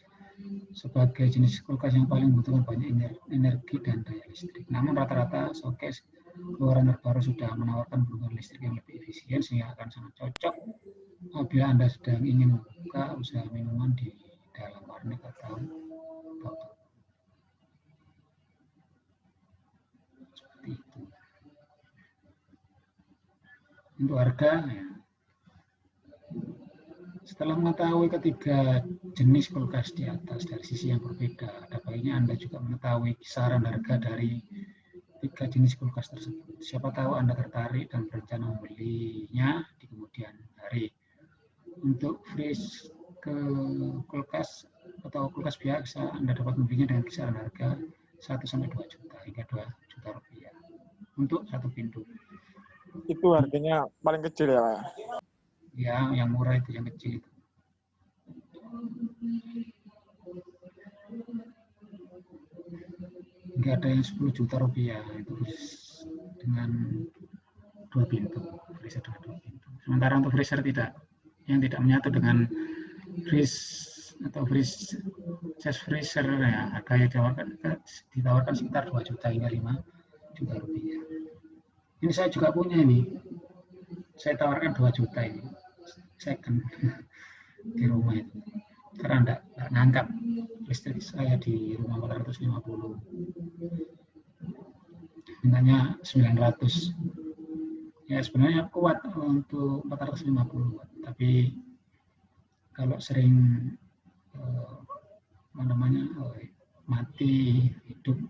sebagai jenis kulkas yang paling membutuhkan banyak energi dan daya listrik. Namun rata-rata showcase keluaran terbaru sudah menawarkan penggunaan listrik yang lebih efisien sehingga akan sangat cocok apabila Anda sedang ingin membuka usaha minuman di dalam warnet atau toko. Seperti itu. Untuk harga ya. Setelah mengetahui ketiga jenis kulkas di atas dari sisi yang berbeda, ada baiknya Anda juga mengetahui kisaran harga dari tiga jenis kulkas tersebut. Siapa tahu Anda tertarik dan berencana membelinya di kemudian hari. Untuk freeze ke kulkas atau kulkas biasa, Anda dapat membelinya dengan kisaran harga 1-2 juta hingga 2 juta rupiah untuk satu pintu. Itu harganya paling kecil ya, Pak? Ya, yang murah itu, yang kecil itu. Hingga ada yang 10 juta rupiah itu dengan 2 pintu, freezer dengan 2 pintu. Sementara untuk freezer yang tidak menyatu dengan chest freezer ya, harganya ditawarkan sekitar 2 juta hingga 5 juta rupiah. Ini saya juga punya ini. Saya tawarkan 2 juta ini. Second di rumah itu. Karena enggak ngangkat listrik saya di rumah 450. Mintanya 900. Ya sebenarnya kuat untuk 450, tapi kalau sering mati hidup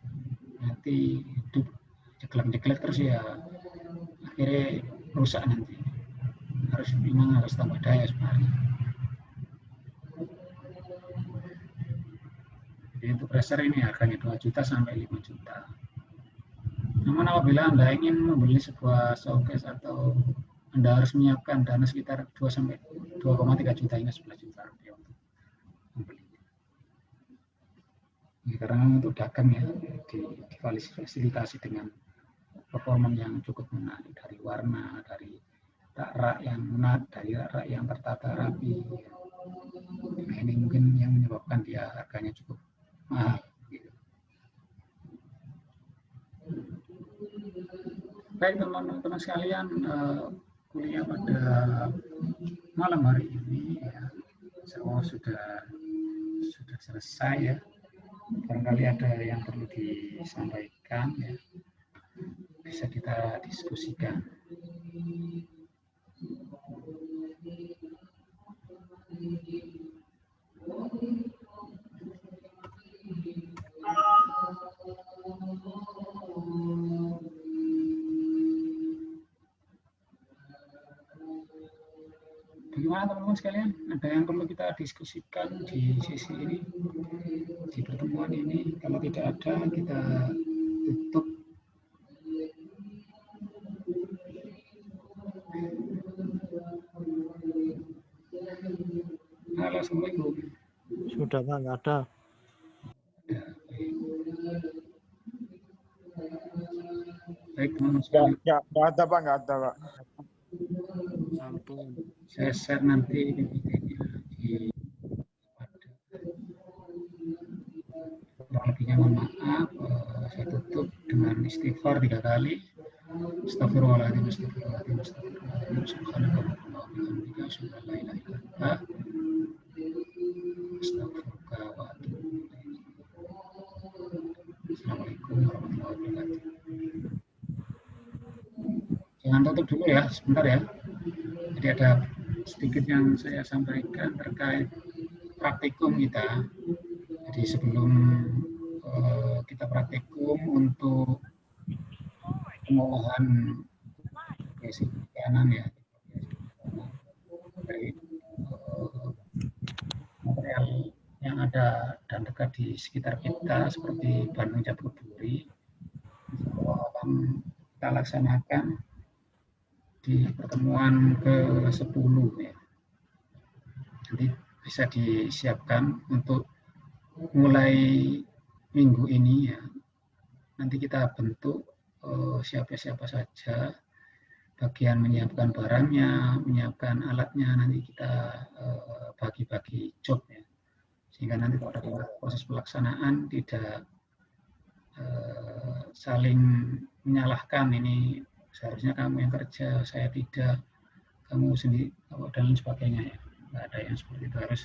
jeklek terus ya akhirnya rusak nanti. Harus tambah daya sebenarnya. Jadi untuk freezer ini harganya 2 juta sampai 5 juta. Namun apabila Anda ingin membeli sebuah showcase atau Anda harus menyiapkan dana sekitar 2,3 juta hingga 11 juta rupiah untuk membelinya. Ini karena untuk dagang ya, difasilitasi dengan performa yang cukup menarik dari warna, dari rak yang menarik, dari rak yang tertata rapi. Nah, ini mungkin yang menyebabkan dia harganya cukup mahal. Baik teman-teman sekalian, kuliah pada malam hari ini ya, semua sudah selesai ya. Barangkali ada yang perlu disampaikan ya, bisa kita diskusikan. Bagaimana teman-teman sekalian? Ada yang perlu kita diskusikan di sesi ini, di pertemuan ini? Kalau tidak ada, kita tutup. Halo, Assalamualaikum. Sudah Pak, nggak ada. Baik teman-teman sekalian. Nggak ada Pak. Ampun. Saya share nanti PPT-nya di kurang lebihnya mohon maaf. Saya tutup dengan istighfar 3 kali. Astagfirullahaladzim, astagfirullahaladzim, astagfirullahaladzim, subhanakallahumma wa bihamdika, asyhadu an la ilaha illa anta, astaghfiruka wa atubu ilaik. Jangan tutup dulu ya, sebentar ya. Jadi ada sedikit yang saya sampaikan terkait praktikum kita. Jadi sebelum kita praktikum untuk pengolahan basic perikanan ya, dari material yang ada dan dekat di sekitar kita seperti Bandung Cabut Duri, akan kita laksanakan di pertemuan ke-10 ya. Nanti bisa disiapkan untuk mulai minggu ini ya. Nanti kita bentuk siapa-siapa saja, bagian menyiapkan barangnya, menyiapkan alatnya, nanti kita bagi-bagi job ya. Sehingga nanti pada proses pelaksanaan tidak saling menyalahkan, ini seharusnya kamu yang kerja, saya tidak, kamu sendiri, dan lain sebagainya ya. Nggak ada yang seperti itu. Harus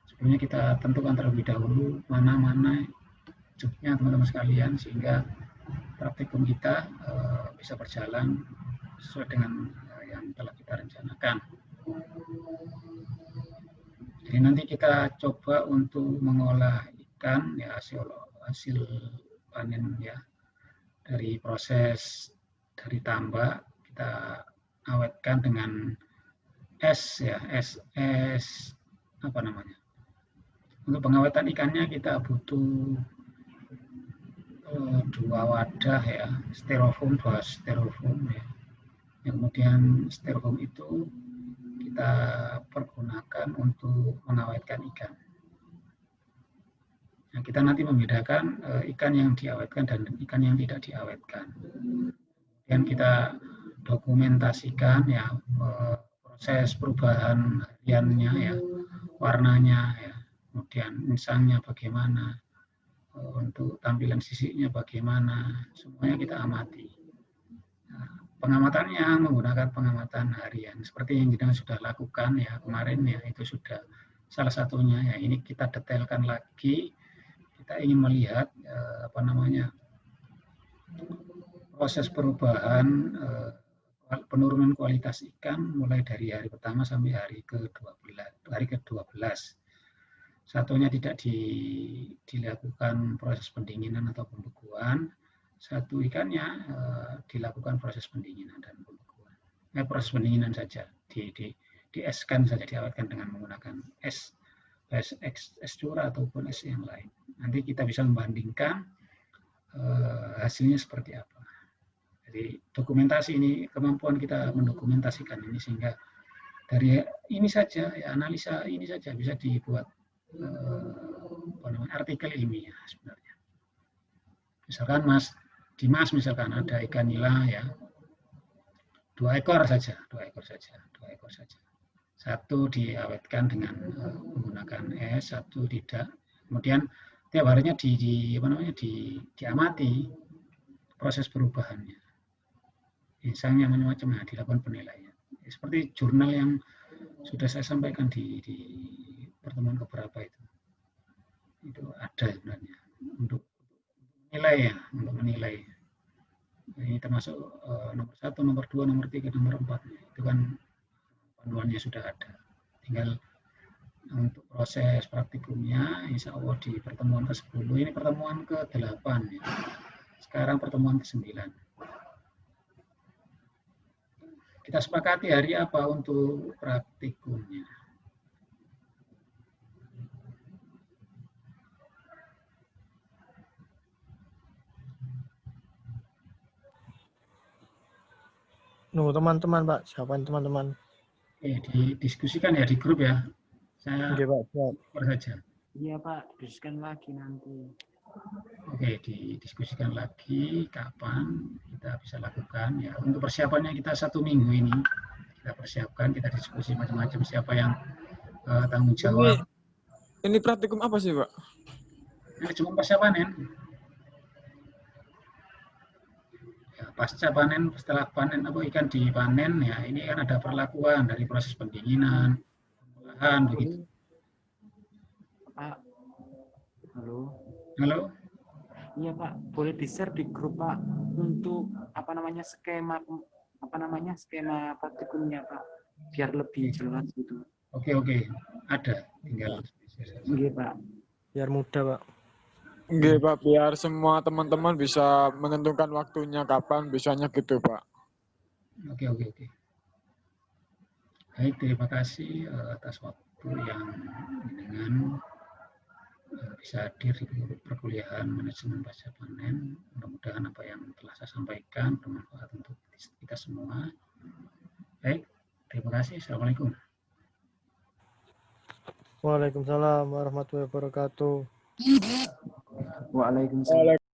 sebelumnya kita tentukan terlebih dahulu mana-mana jobnya teman-teman sekalian, sehingga praktikum kita bisa berjalan sesuai dengan yang telah kita rencanakan. Jadi nanti kita coba untuk mengolah ikan ya, hasil panen ya, dari proses dari tambak kita awetkan dengan es ya, es apa namanya. Untuk pengawetan ikannya kita butuh 2 wadah ya, styrofoam, 2 styrofoam ya. Kemudian styrofoam itu kita pergunakan untuk mengawetkan ikan. Nah, kita nanti membedakan ikan yang diawetkan dan ikan yang tidak diawetkan. Dan kita dokumentasikan ya proses perubahan hariannya ya, warnanya ya, kemudian insangnya bagaimana, untuk tampilan sisiknya bagaimana, semuanya kita amati. Nah, pengamatannya menggunakan pengamatan harian seperti yang kita sudah lakukan ya kemarin ya, itu sudah salah satunya ya. Ini kita detailkan lagi, kita ingin melihat apa namanya, proses perubahan penurunan kualitas ikan mulai dari hari pertama sampai hari ke-12. Satunya tidak dilakukan proses pendinginan atau pembekuan, satu ikannya dilakukan proses pendinginan dan pembekuan. Proses pendinginan saja, dieskan saja, diawetkan dengan menggunakan es curah ataupun es yang lain. Nanti kita bisa membandingkan hasilnya seperti apa. Jadi dokumentasi ini, kemampuan kita mendokumentasikan ini, sehingga dari ini saja ya, analisa ini saja bisa dibuat artikel ilmiah sebenarnya. Misalkan Dimas misalkan ada ikan nila ya, 2 ekor saja. Satu diawetkan dengan menggunakan es, satu tidak. Kemudian tiap harinya diamati proses perubahannya. Insangnya macam-macam, dilakukan penilaian. Seperti jurnal yang sudah saya sampaikan di pertemuan keberapa itu ada sebenarnya untuk menilai ya, untuk menilai. Ini termasuk nomor 1, nomor 2, nomor 3, nomor 4. Itu kan panduannya sudah ada. Tinggal untuk proses praktikumnya, insya Allah di pertemuan ke-10, ini pertemuan ke-8 ya. Sekarang pertemuan ke-9. Kita sepakati hari apa untuk praktikumnya. Nunggu teman-teman, Pak. Siapa teman-teman? Didiskusikan ya di grup ya. Saya Oke, Pak. Siap. saja. Iya Pak, diskusikan lagi nanti. Oke, didiskusikan lagi kapan kita bisa lakukan ya. Untuk persiapannya kita 1 minggu ini kita persiapkan, kita diskusi macam-macam, siapa yang tanggung jawab. Ini praktikum apa sih, Pak? Nah, cuma pasca panen. Ya, pasca panen, setelah panen apa ikan dipanen ya, ini kan ada perlakuan dari proses pendinginan, pengolahan begitu. Pak, halo. Halo. Iya Pak, boleh di-share di grup Pak untuk apa namanya skema apa namanya skema praktikumnya Pak, biar lebih jelas gitu. Oke, ada. Tinggal. Iya Pak. Biar mudah, Pak. Nggih, Pak, biar semua teman-teman bisa menentukan waktunya kapan bisanya gitu, Pak. Oke. Baik, terima kasih atas waktu yang dengan bisa hadir di perkuliahan manajemen pasca panen. Mudah-mudahan apa yang telah saya sampaikan bermanfaat untuk kita semua. Baik, terima kasih. Assalamualaikum. Waalaikumsalam warahmatullahi wabarakatuh. Waalaikumsalam.